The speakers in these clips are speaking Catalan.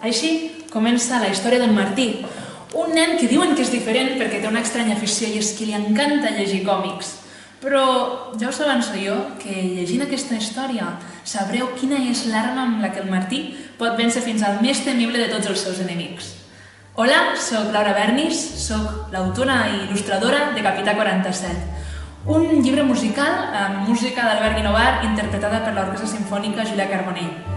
Així comença la història d'en Martí, un nen que diuen que és diferent perquè té una estranya afició i és que li encanta llegir còmics. Però ja us avanço jo que llegint aquesta història sabreu quina és l'arma amb la que el Martí pot vèncer fins al més temible de tots els seus enemics. Hola, soc Laura Bernis, soc l'autora i il·lustradora de Capità 47, un llibre musical amb música d'Albert Guinovar interpretada per l'Orquestra Simfònica Julià Carbonell.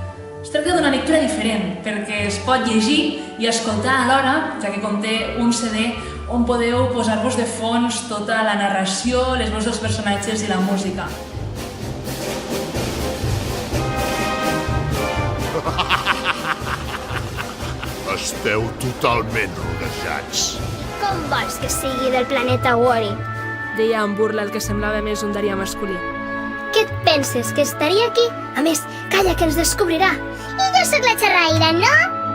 Es tracta d'una lectura diferent perquè es pot llegir i escoltar alhora, ja que conté un CD on podeu posar-vos de fons tota la narració, les veus dels personatges i la música. Esteu totalment rodejats. Com vols que sigui del planeta Wari? Deia amb burla el que semblava més un darià masculí. Què et penses, que estaria aquí? A més, calla, que ens descobrirà. I jo sóc la xerraire, no?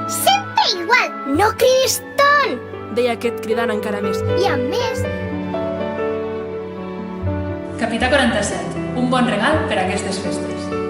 Sempre igual, no cridis tant! Deia aquest cridant encara més. I a més... Capità 47, un bon regal per a aquestes festes.